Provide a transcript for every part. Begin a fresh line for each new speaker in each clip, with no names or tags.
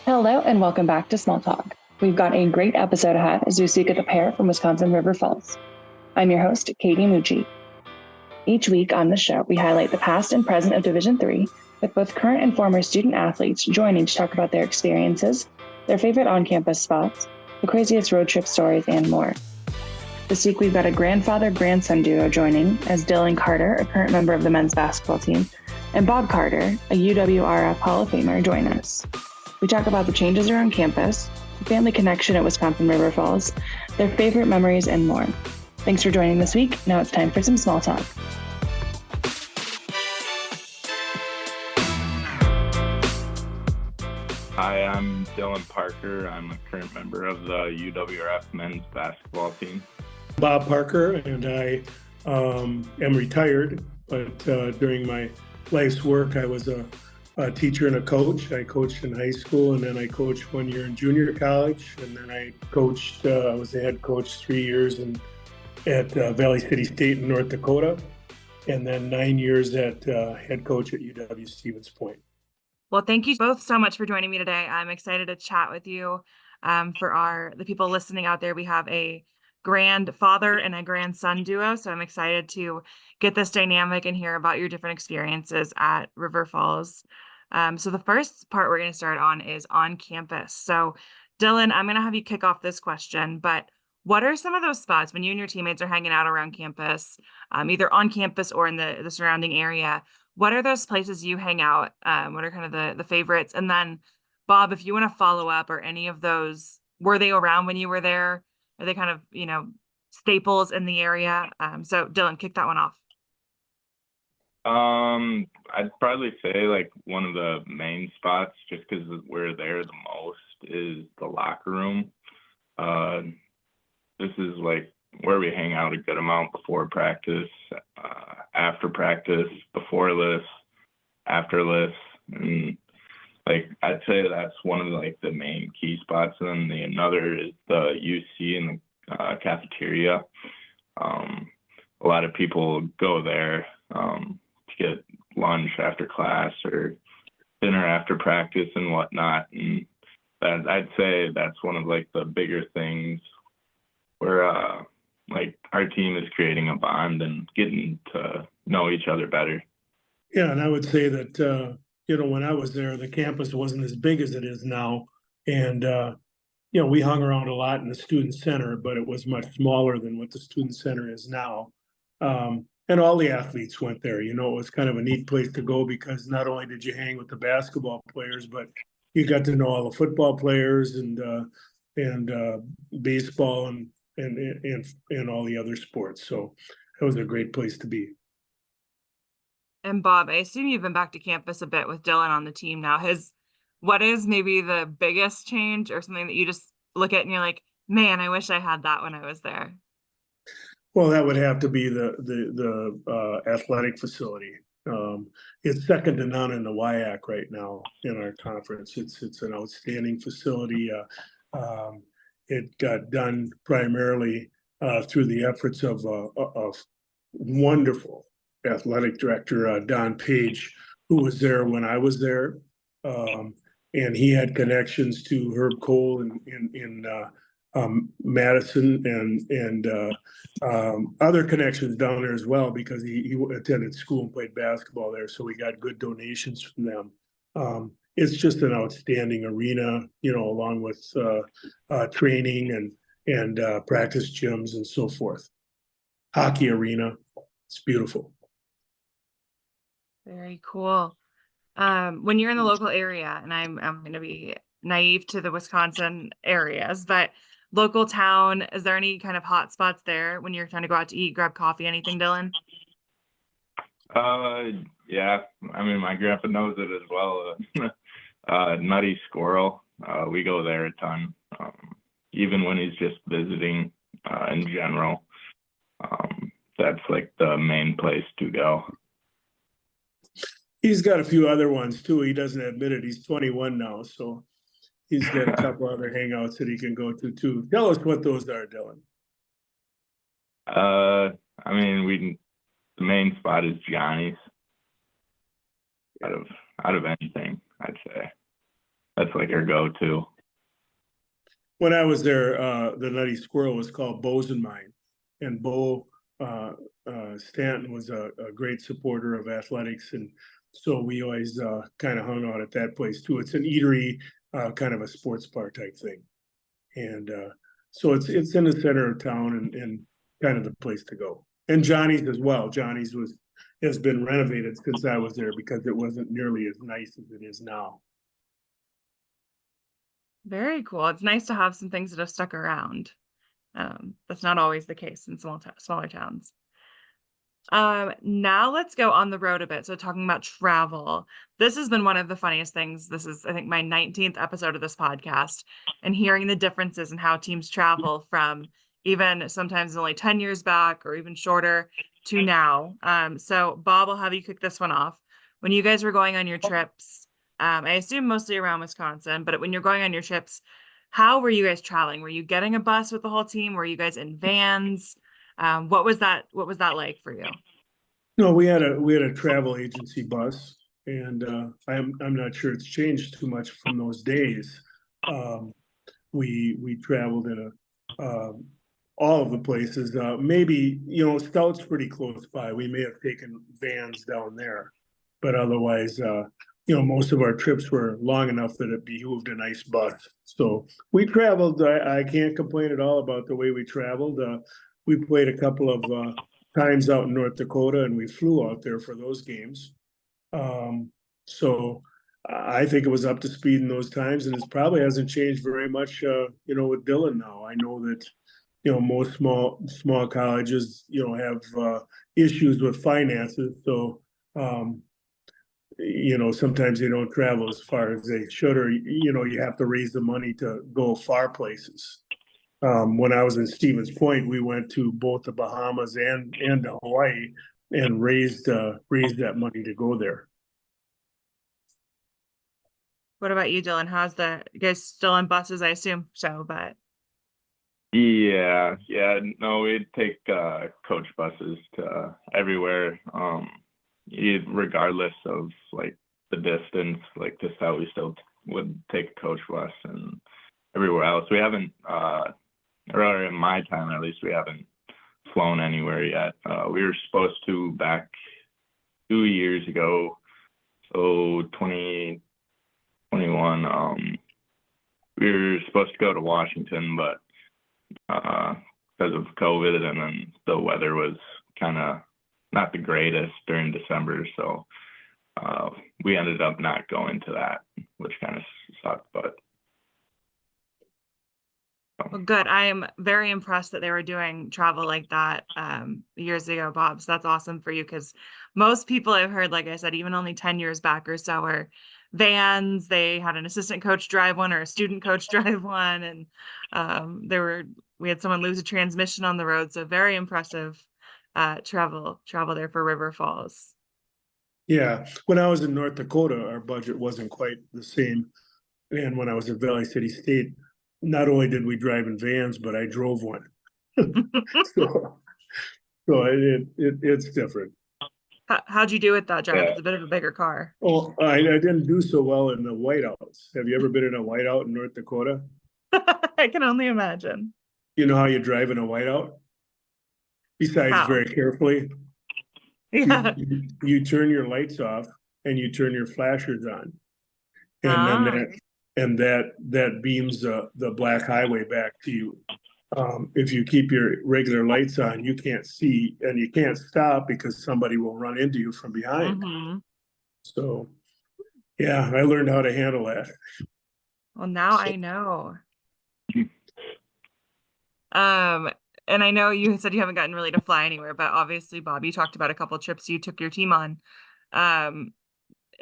Hello and welcome back to Small Talk. We've got a great episode ahead as we speak with a pair from Wisconsin River Falls. I'm your host, Katie Mucci. Each week on the show, we highlight the past and present of Division III, with both current and former student athletes joining to talk about their experiences, their favorite on-campus spots, the craziest road trip stories, and more. This week, we've got a grandfather-grandson duo joining as Dylan Carter, a current member of the men's basketball team, and Bob Carter, a UWRF Hall of Famer, join us. We talk about the changes around campus, the family connection at Wisconsin River Falls, their favorite memories, and more. Thanks for joining this week. Now it's time for some small talk.
Hi, I'm Dylan Parker. I'm a current member of the UWRF men's basketball team.
Bob Parker, and I am retired, but during my life's work, I was a teacher and a coach. I coached in high school, and then I coached 1 year in junior college, and then I coached, I was the head coach 3 years at Valley City State in North Dakota, and then 9 years at head coach at UW Stevens Point.
Well, thank you both so much for joining me today. I'm excited to chat with you. For the people listening out there, we have a grandfather and a grandson duo, so I'm excited to get this dynamic and hear about your different experiences at River Falls. So the first part we're going to start on is on campus. So Dylan, I'm going to have you kick off this question, but what are some of those spots when you and your teammates are hanging out around campus, either on campus or in the surrounding area? What are those places you hang out? What are kind of the favorites? And then Bob, if you want to follow up, or any of those, were they around when you were there? Are they kind of, staples in the area? So Dylan, kick that one off.
I'd probably say like one of the main spots, just because we're there the most, is the locker room. This is like where we hang out a good amount before practice, after practice, before lifts, after lifts, and like I'd say that's one of the main key spots. And then another is the UC and the cafeteria. A lot of people go there to get lunch after class or dinner after practice and whatnot. And that, I'd say that's one of the bigger things where our team is creating a bond and getting to know each other better.
Yeah, and I would say that, when I was there, the campus wasn't as big as it is now. And, we hung around a lot in the student center, but it was much smaller than what the student center is now. And all the athletes went there. It was kind of a neat place to go because not only did you hang with the basketball players, but you got to know all the football players and baseball and all the other sports. So that was a great place to be.
And Bob, I assume you've been back to campus a bit with Dylan on the team now. What is maybe the biggest change, or something that you just look at and you're like, man, I wish I had that when I was there?
Well, that would have to be the athletic facility. It's second to none in the WIAC right now in our conference. It's an outstanding facility. It got done primarily through the efforts of wonderful athletic director Don Page, who was there when I was there, and he had connections to Herb Cole in Madison and other connections down there as well, because he attended school and played basketball there, so we got good donations from them. It's just an outstanding arena, along with training and practice gyms and so forth. Hockey arena, it's beautiful.
Very cool. When you're in the local area, and I'm going to be naive to the Wisconsin areas, but local town, is there any kind of hot spots there when you're trying to go out to eat, grab coffee, anything, Dylan?
Yeah. I mean, my grandpa knows it as well. Nutty Squirrel. We go there a ton, even when he's just visiting in general. That's the main place to go.
He's got a few other ones too. He doesn't admit it. He's 21 now, so he's got a couple other hangouts that he can go to too. Tell us what those are, Dylan.
I mean, the main spot is Johnny's. Out of anything, I'd say. that's like our go-to.
When I was there, the Nutty Squirrel was called Bosenmine, and Bo Stanton was a great supporter of athletics, and so we always kind of hung out at that place too. It's an eatery, kind of a sports bar type thing, and so it's in the center of town and kind of the place to go. And Johnny's as well. Johnny's has been renovated since I was there because it wasn't nearly as nice as it is now.
Very cool. It's nice to have some things that have stuck around. That's not always the case in smaller towns. Now let's go on the road a bit. So talking about travel, this has been one of the funniest things. This is, I think, my 19th episode of this podcast, and hearing the differences in how teams travel from even sometimes only 10 years back or even shorter to now. So Bob, I'll have you kick this one off. When you guys were going on your trips, I assume mostly around Wisconsin, but when you're going on your trips, how were you guys traveling? Were you getting a bus with the whole team? Were you guys in vans? What was that like for you?
No, we had a travel agency bus, and I'm not sure it's changed too much from those days. We traveled in all of the places. Maybe Stout's pretty close by. We may have taken vans down there, but otherwise, most of our trips were long enough that it behooved a nice bus. So we traveled. I can't complain at all about the way we traveled. We played a couple of times out in North Dakota, and we flew out there for those games. So I think it was up to speed in those times, and it probably hasn't changed very much, with Dylan now. I know that, most small colleges, have issues with finances. So, sometimes they don't travel as far as they should, or, you have to raise the money to go far places. When I was in Stevens Point, we went to both the Bahamas and to Hawaii and raised that money to go there.
What about you, Dylan? You guys still on buses? I assume so, but.
Yeah. No, we'd take coach buses to everywhere. Regardless of like the distance, like to South, we still would take a coach bus, and everywhere else we haven't. Or in my time, at least, we haven't flown anywhere yet. We were supposed to back 2 years ago, so 2021. We were supposed to go to Washington, but because of COVID, and then the weather was kind of not the greatest during December, so we ended up not going to that, which kind of sucked, but.
Well, good. I am very impressed that they were doing travel like that years ago, Bob. So that's awesome for you, because most people I've heard, like I said, even only 10 years back or so, are vans. They had an assistant coach drive one or a student coach drive one, and we had someone lose a transmission on the road. So very impressive travel there for River Falls.
Yeah, when I was in North Dakota, our budget wasn't quite the same, and when I was at Valley City State, not only did we drive in vans, but I drove one. so it's different.
How'd you do with that drive?
Yeah.
It's a bit of a bigger car.
Oh, I didn't do so well in the whiteouts. Have you ever been in a whiteout in North Dakota?
I can only imagine.
You know how you drive in a whiteout? Besides, very carefully.
Yeah.
You turn your lights off and you turn your flashers on, and then that beams the black highway back to you. If you keep your regular lights on, you can't see, and you can't stop because somebody will run into you from behind.
Mm-hmm.
So, yeah, I learned how to handle that.
Well, now I know. And I know you said you haven't gotten really to fly anywhere, but obviously, Bob, you talked about a couple trips you took your team on.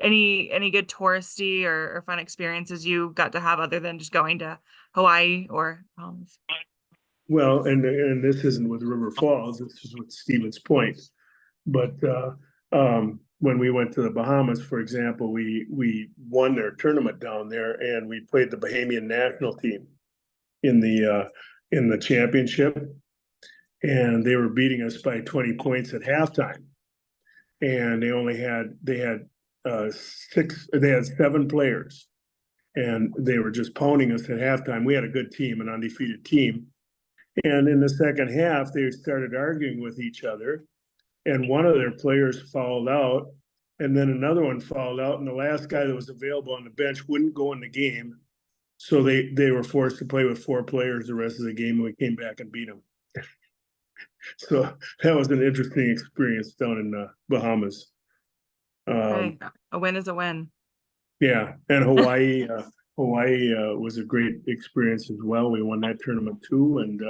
Any good touristy or fun experiences you got to have other than just going to Hawaii or Bahamas?
Well, and this isn't with River Falls, this is with Stevens Point. But when we went to the Bahamas, for example, we won their tournament down there, and we played the Bahamian national team in the championship, and they were beating us by 20 points at halftime. And they had 7 players, and they were just pounding us at halftime. We had a good team, an undefeated team. And in the second half, they started arguing with each other, and one of their players fouled out, and then another one fouled out, and the last guy that was available on the bench wouldn't go in the game. So they were forced to play with 4 players the rest of the game, and we came back and beat them. So that was an interesting experience down in the Bahamas.
Hey, a win is a win.
Yeah, and Hawaii was a great experience as well. We won that tournament too, and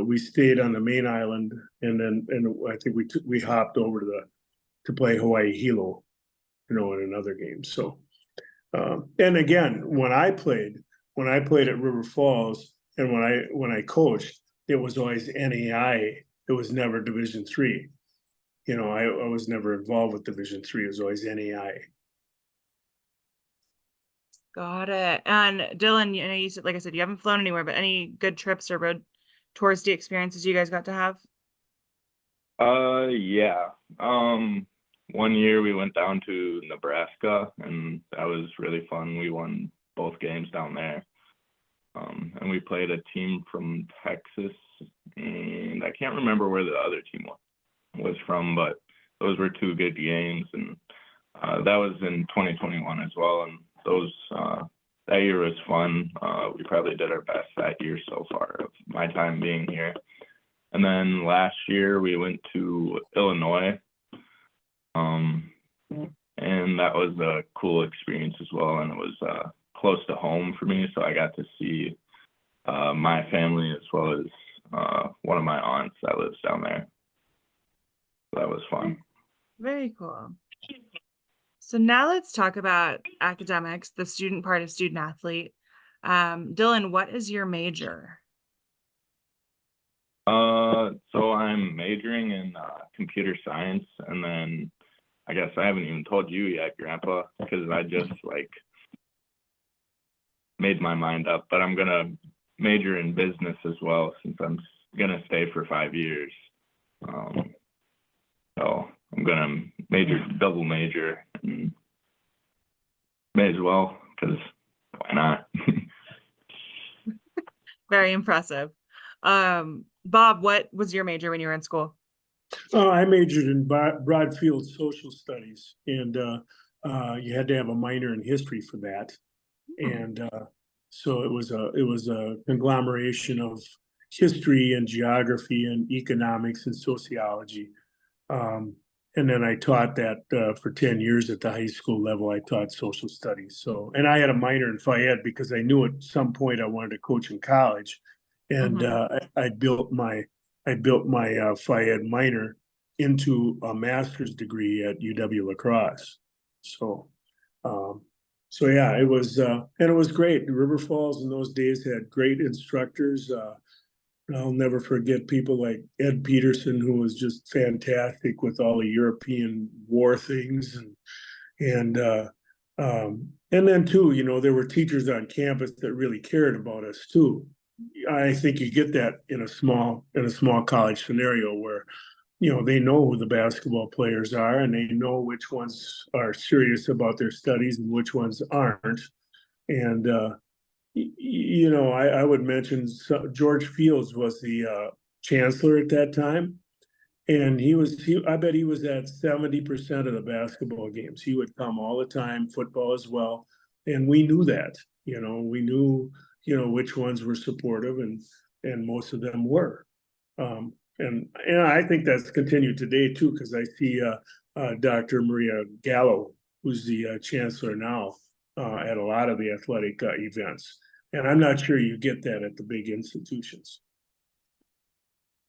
we stayed on the main island, and I think we hopped over to play Hawaii Hilo, in another game. So, and again, when I played at River Falls, and when I coached, it was always NAI. It was never Division III. I was never involved with Division III. It was always NAI.
Got it. And Dylan, you said, like I said, you haven't flown anywhere, but any good trips or road touristy experiences you guys got to have?
Yeah. One year we went down to Nebraska, and that was really fun. We won both games down there. And we played a team from Texas, and I can't remember where the other team was from, but those were 2 good games, and that was in 2021 as well. And that year was fun. We probably did our best that year so far of my time being here. And then last year we went to Illinois, and that was a cool experience as well. And it was close to home for me, so I got to see my family as well as one of my aunts that lives down there. So that was fun.
Very cool. So now let's talk about academics, the student part of student athlete. Dylan, what is your major?
So I'm majoring in computer science, and then I guess I haven't even told you yet, Grandpa, because I just made my mind up, but I'm gonna major in business as well, since I'm gonna stay for 5 years. So I'm gonna double major, and may as well, because why not?
Very impressive. Bob, what was your major when you were in school?
I majored in Broadfield social studies, and you had to have a minor in history for that. And so it was a conglomeration of history and geography and economics and sociology. And then I taught that for 10 years at the high school level. I taught social studies. So, and I had a minor in Phi Ed because I knew at some point I wanted to coach in college, and I built my Phi Ed minor into a master's degree at UW La Crosse. So, so yeah, it was and it was great. River Falls in those days had great instructors. I'll never forget people like Ed Peterson, who was just fantastic with all the European war things, and then too, there were teachers on campus that really cared about us too. I think you get that in a small college scenario where, they know who the basketball players are, and they know which ones are serious about their studies and which ones aren't. And I would mention George Fields was the chancellor at that time, and I bet he was at 70% of the basketball games. He would come all the time, football as well, and we knew that. We knew which ones were supportive, and most of them were. And I think that's continued today too, because I see Dr. Maria Gallo, who's the chancellor now, at a lot of the athletic events. And I'm not sure you get that at the big institutions.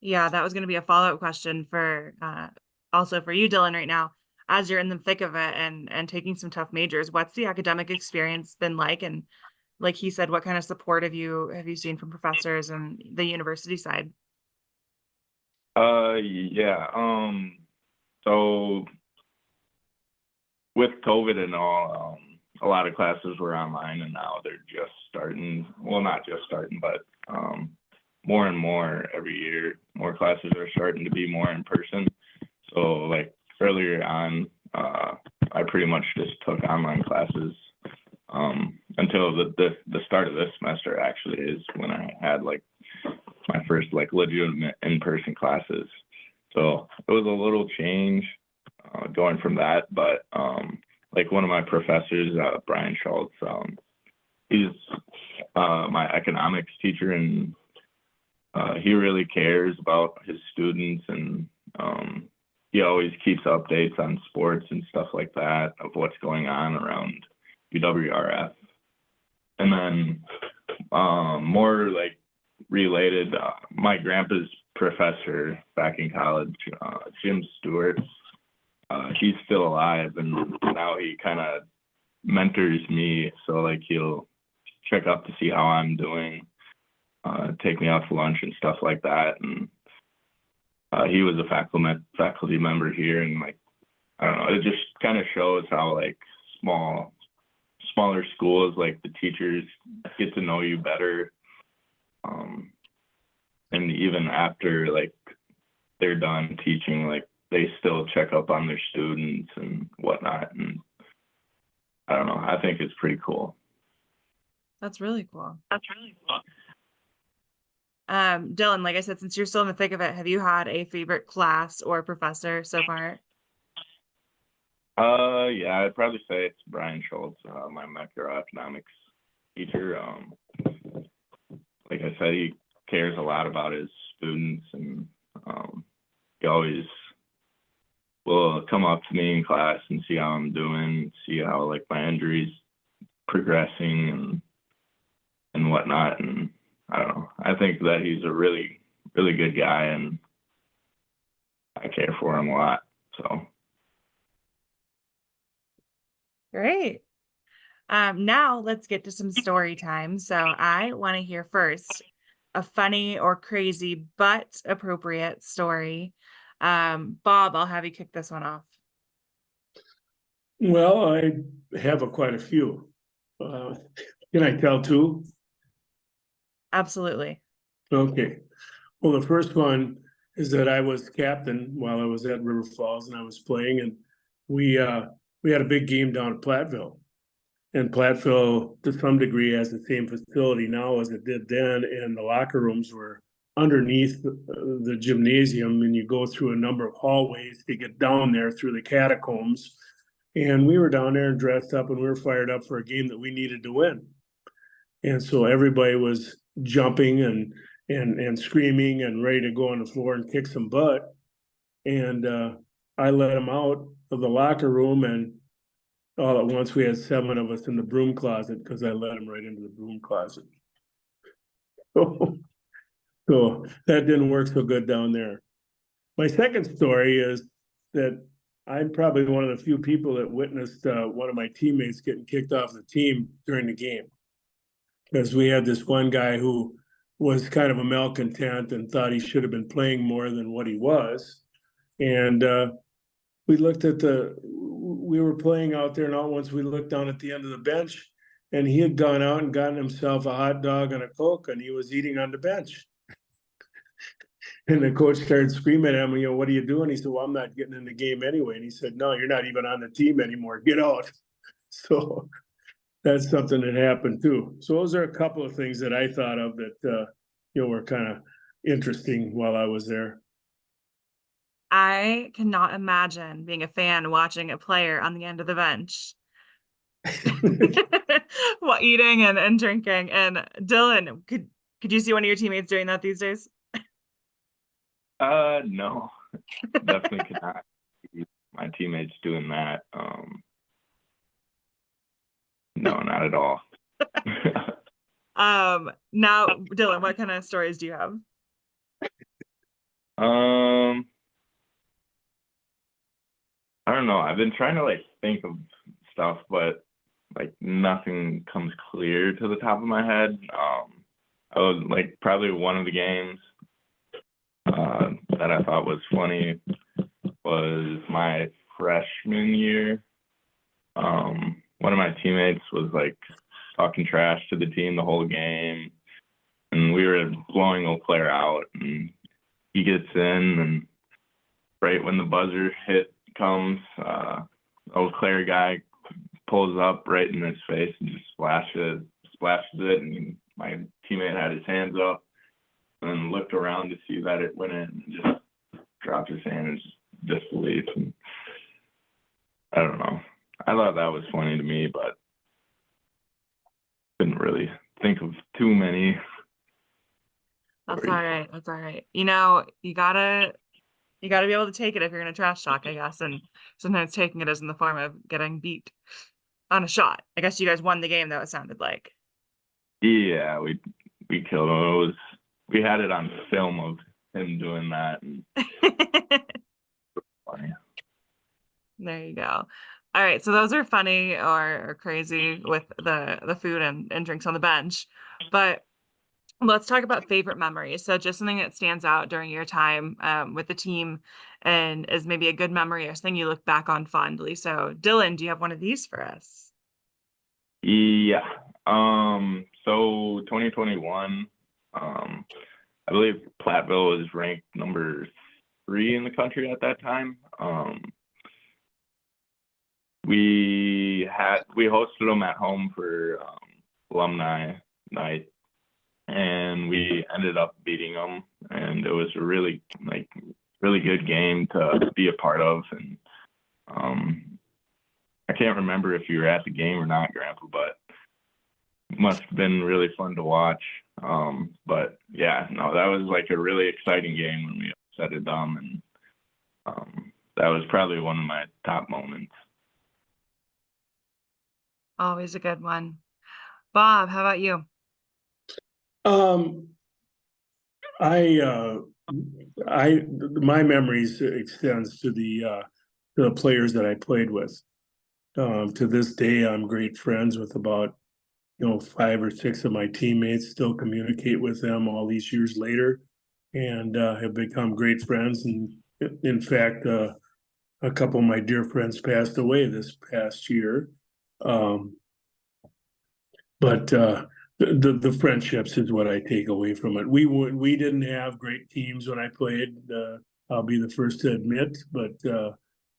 Yeah, that was going to be a follow-up question for also for you, Dylan, right now, as you're in the thick of it and taking some tough majors. What's the academic experience been like? And like he said, what kind of support have you seen from professors and the university side?
Yeah. So with COVID and all, a lot of classes were online, and now they're just starting. Well, not just starting, but more and more every year, more classes are starting to be more in person. So like earlier on, I pretty much just took online classes until the start of this semester. Actually, is when I had like my first like legitimate in-person classes. So it was a little change going from that, but like one of my professors, Brian Schultz, he's my economics teacher, and he really cares about his students, and he always keeps updates on sports and stuff like that of what's going on around UWRF. And then more like related, my grandpa's professor back in college, Jim Stewart, he's still alive, and now he kind of mentors me. So like he'll check up to see how I'm doing, take me out to lunch and stuff like that. And he was a faculty member here, and like, I don't know, it just kind of shows how like smaller schools, like the teachers get to know you better. And even after like they're done teaching, like they still check up on their students and whatnot. And I don't know, I think it's pretty cool.
That's really cool. Dylan, like I said, since you're still in the thick of it, have you had a favorite class or professor so far?
Yeah, I'd probably say it's Brian Schultz, my macroeconomics teacher. Like I said, he cares a lot about his students, and he always will come up to me in class and see how I'm doing, see how like my injuries progressing and whatnot. And I don't know, I think that he's a really, really good guy, and I care for him a lot. So
Great. Now let's get to some story time. So I want to hear first a funny or crazy but appropriate story. Bob, I'll have you kick this one off.
Well, I have quite a few. Can I tell two?
Absolutely.
Okay. Well, the first one is that I was captain while I was at River Falls, and I was playing, and we had a big game down at Platteville. And Platteville, to some degree, has the same facility now as it did then, and the locker rooms were underneath the gymnasium, and you go through a number of hallways to get down there through the catacombs. And we were down there and dressed up, and we were fired up for a game that we needed to win. And so everybody was jumping and screaming and ready to go on the floor and kick some butt. And I let them out of the locker room, and all at once we had 7 of us in the broom closet because I let them right into the broom closet. So that didn't work so good down there. My second story is that I'm probably one of the few people that witnessed one of my teammates getting kicked off the team during the game, because we had this one guy who was kind of a malcontent and thought he should have been playing more than what he was. And we were playing out there, and all at once we looked down at the end of the bench, and he had gone out and gotten himself a hot dog and a Coke, and he was eating on the bench. And the coach started screaming at him, what are you doing? He said, well, I'm not getting in the game anyway. And he said, no, you're not even on the team anymore. Get out. So that's something that happened too. So those are a couple of things that I thought of that, were kind of interesting while I was there.
I cannot imagine being a fan watching a player on the end of the bench while eating and drinking. And Dylan, could you see one of your teammates doing that these days?
No, definitely could not see my teammates doing that. No, not at all.
Now, Dylan, what kind of stories do you have?
I don't know. I've been trying to think of stuff, but nothing comes clear to the top of my head. I was probably one of the games that I thought was funny was my freshman year. One of my teammates was talking trash to the team the whole game, and we were blowing a player out, and he gets in, and right when the buzzer hit comes, Eau Claire guy pulls up right in his face and just splashes it, and my teammate had his hands up and looked around to see that it went in and just dropped his hand in disbelief. And I don't know. I thought that was funny to me, but couldn't really think of too many.
That's all right. That's all right. You know, you gotta be able to take it if you're gonna trash talk, I guess. And sometimes taking it is in the form of getting beat on a shot. I guess you guys won the game, though, it sounded like.
Yeah, we killed him. We had it on film of him doing that. And funny.
There you go. All right, so those are funny or crazy with the food and drinks on the bench. But let's talk about favorite memories. So just something that stands out during your time with the team and is maybe a good memory or something you look back on fondly. So Dylan, do you have one of these for us?
Yeah. So 2021, I believe Platteville was ranked number 3 in the country at that time. We hosted them at home for alumni night, and we ended up beating them, and it was a really good game to be a part of. And I can't remember if you were at the game or not, Grandpa, but it must have been really fun to watch. But yeah, no, that was like a really exciting game when we upset them, and that was probably one of my top moments.
Always a good one. Bob, how about you?
My memories extends to the players that I played with. To this day, I'm great friends with about 5 or 6 of my teammates. Still communicate with them all these years later, and have become great friends. And in fact, a couple of my dear friends passed away this past year. But the friendships is what I take away from it. We didn't have great teams when I played. I'll be the first to admit, but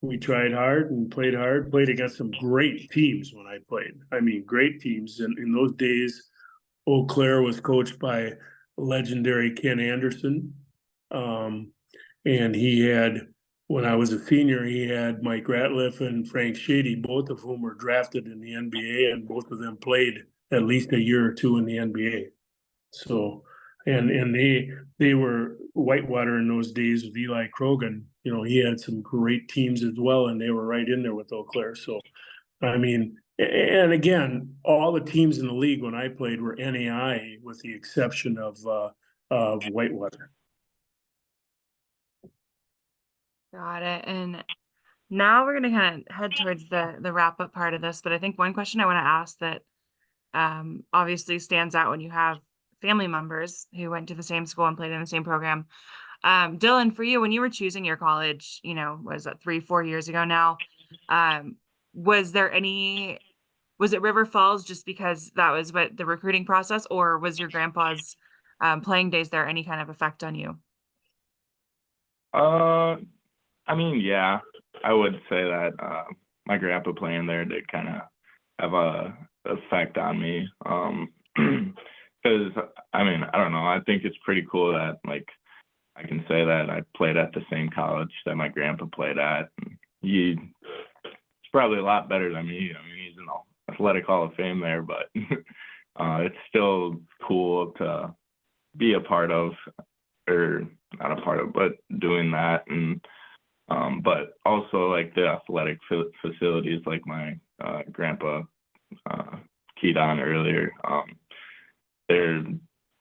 we tried hard and played hard. Played against some great teams when I played. I mean, great teams. And in those days, Eau Claire was coached by legendary Ken Anderson, and he had. When I was a senior, he had Mike Ratliff and Frank Shady, both of whom were drafted in the NBA, and both of them played at least a year or two in the NBA. So, and they were Whitewater in those days with Eli Krogan. He had some great teams as well, and they were right in there with Eau Claire. So, I mean, and again, all the teams in the league when I played were NAI, with the exception of Whitewater.
Got it. And now we're going to kind of head towards the wrap up part of this. But I think one question I want to ask that obviously stands out when you have family members who went to the same school and played in the same program. Dylan, for you, when you were choosing your college, was that 3-4 years ago now? Was it River Falls just because that was what the recruiting process, or was your grandpa's playing days there any kind of effect on you?
I mean, yeah, I would say that my grandpa playing there did kind of have a effect on me. Because I mean, I don't know. I think it's pretty cool that I can say that I played at the same college that my grandpa played at. He's probably a lot better than me. I mean, he's in the Athletic Hall of Fame there, but it's still cool to be a part of, or not a part of, but doing that. And but also the athletic facilities, like my grandpa keyed on earlier, they're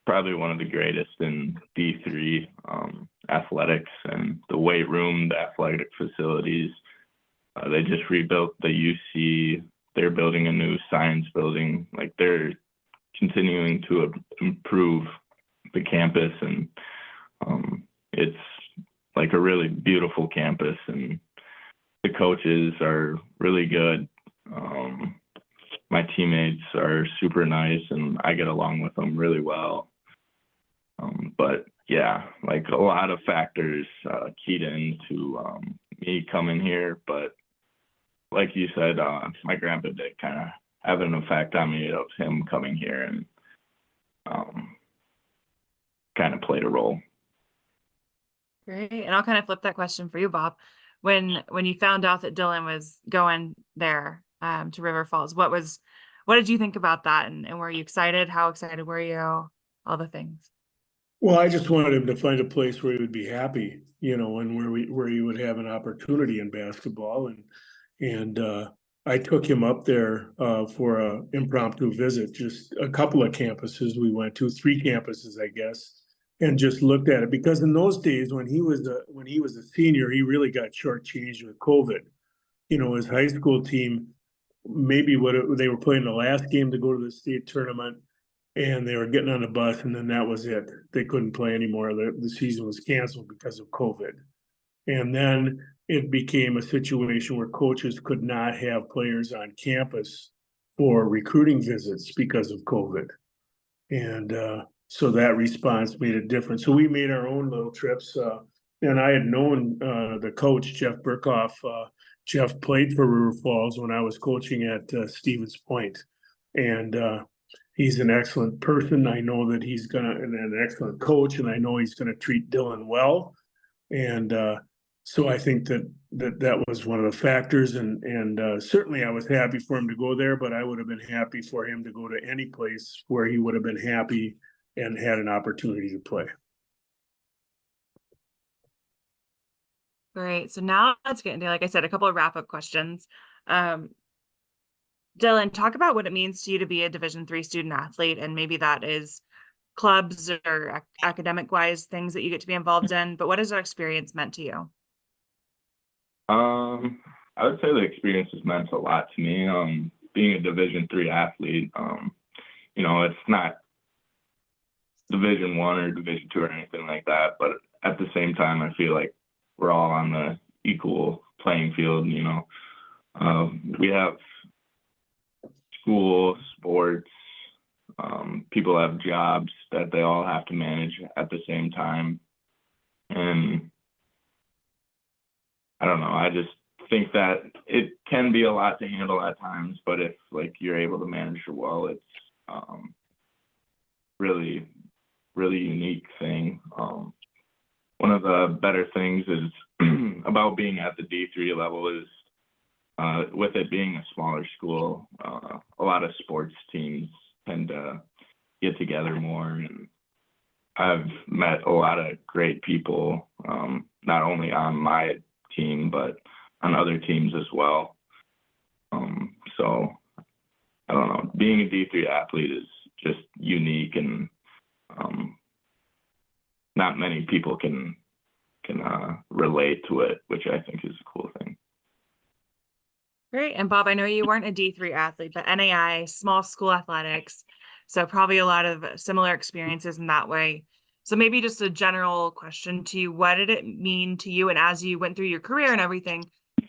probably one of the greatest in D3 athletics, and the weight room, the athletic facilities. They just rebuilt the UC. They're building a new science building. They're continuing to improve the campus, and it's a really beautiful campus, and the coaches are really good. My teammates are super nice, and I get along with them really well. But yeah, a lot of factors keyed into me coming here, but like you said, my grandpa did kind of have an effect on me of him coming here, and kind of played a role.
Great. And I'll kind of flip that question for you, Bob. When you found out that Dylan was going there to River Falls, what did you think about that? And were you excited? How excited were you? All the things.
Well, I just wanted him to find a place where he would be happy, and where he would have an opportunity in basketball. And I took him up there for a impromptu visit, just a couple of campuses we went to, 3 campuses, I guess, and just looked at it. Because in those days, when he was a senior, he really got shortchanged with COVID. His high school team, maybe they were playing the last game to go to the state tournament, and they were getting on the bus, and then that was it. They couldn't play anymore. The season was canceled because of COVID. And then it became a situation where coaches could not have players on campus for recruiting visits because of COVID. And so that response made a difference. So we made our own little trips. And I had known the coach, Jeff Burkhoff. Jeff played for River Falls when I was coaching at Stevens Point. And he's an excellent person. I know that he's an excellent coach, and I know he's gonna treat Dylan well. And so I think that was one of the factors. And certainly I was happy for him to go there, but I would have been happy for him to go to any place where he would have been happy and had an opportunity to play.
Great. So now let's get into, like I said, a couple of wrap-up questions. Dylan, talk about what it means to you to be a Division III student athlete, and maybe that is clubs or academic wise things that you get to be involved in, but what has that experience meant to you?
I would say the experience has meant a lot to me. Being a Division III athlete, it's not Division I or Division II or anything like that, but at the same time, I feel like we're all on the equal playing field. We have school, sports, people have jobs that they all have to manage at the same time. And I don't know, I just think that it can be a lot to handle at times, but if you're able to manage it well, it's really, really unique thing. One of the better things is about being at the D3 level is with it being a smaller school, a lot of sports teams tend to get together more, and I've met a lot of great people, not only on my team but on other teams as well. So I don't know, being a D3 athlete is just unique, and not many people can relate to it, which I think is a cool thing.
Great. And Bob, I know you weren't a D3 athlete, but NAI, small school athletics, so probably a lot of similar experiences in that way. So maybe just a general question to you, what did it mean to you, and as you went through your career and everything,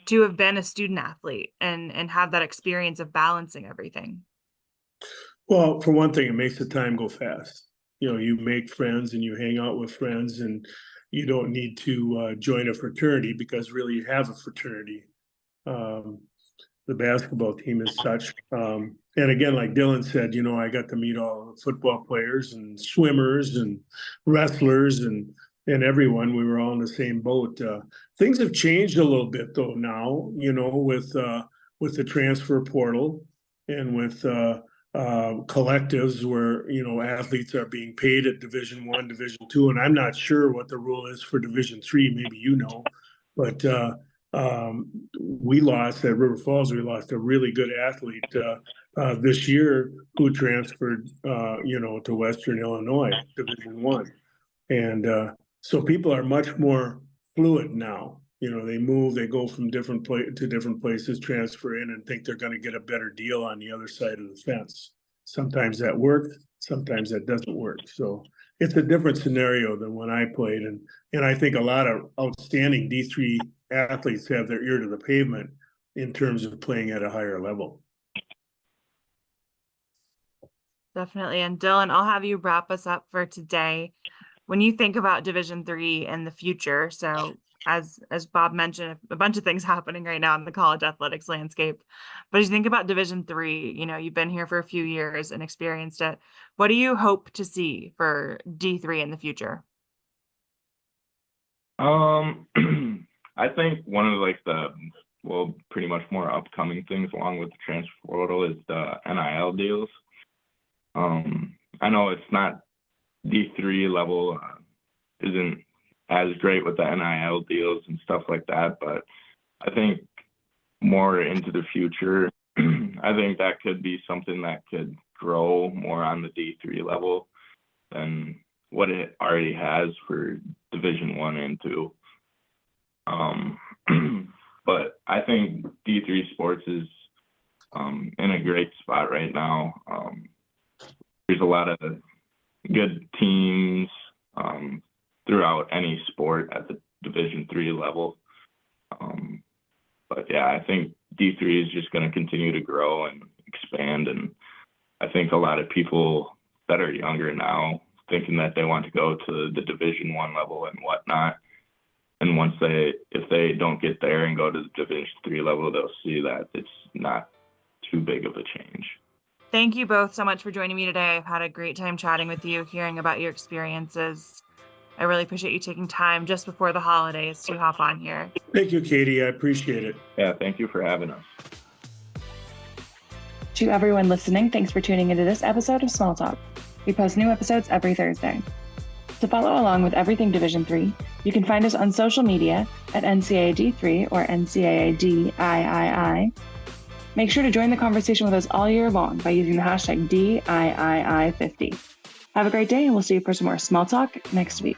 to have been a student athlete and have that experience of balancing everything?
Well, for one thing, it makes the time go fast. You make friends and you hang out with friends, and you don't need to join a fraternity, because really you have a fraternity. The basketball team is such. And again, like Dylan said, I got to meet all the football players and swimmers and wrestlers and everyone. We were all in the same boat. Things have changed a little bit though now, with the transfer portal and with collectives where, athletes are being paid at Division I, Division II, and I'm not sure what the rule is for Division III. Maybe but we lost at River Falls. We lost a really good athlete this year who transferred, to Western Illinois, Division I. And so people are much more fluid now. They move, they go from different places, transfer in, and think they're going to get a better deal on the other side of the fence. Sometimes that works, sometimes that doesn't work. So it's a different scenario than when I played. And I think a lot of outstanding D3 athletes have their ear to the pavement in terms of playing at a higher level.
Definitely. And Dylan, I'll have you wrap us up for today. When you think about Division III in the future, so as Bob mentioned, a bunch of things happening right now in the college athletics landscape. But as you think about Division III, you've been here for a few years and experienced it. What do you hope to see for D3 in the future?
I think one of pretty much more upcoming things along with the transfer portal is the NIL deals. I know it's not D3 level, isn't as great with the NIL deals and stuff like that, but I think more into the future, I think that could be something that could grow more on the D3 level than what it already has for Division I and II. But I think D3 sports is in a great spot right now. There's a lot of good teams throughout any sport at the Division III level. But yeah, I think D3 is just going to continue to grow and expand. And I think a lot of people that are younger now thinking that they want to go to the Division I level and whatnot. And if they don't get there and go to the Division III level, they'll see that it's not too big of a change.
Thank you both so much for joining me today. I've had a great time chatting with you, hearing about your experiences. I really appreciate you taking time just before the holidays to hop on here.
Thank you, Katie. I appreciate it.
Yeah, thank you for having us.
To everyone listening, thanks for tuning into this episode of Small Talk. We post new episodes every Thursday. To follow along with everything Division III, you can find us on social media at NCAA D3 or NCAA DIII. Make sure to join the conversation with us all year long by using the hashtag DIII50. Have a great day, and we'll see you for some more Small Talk next week.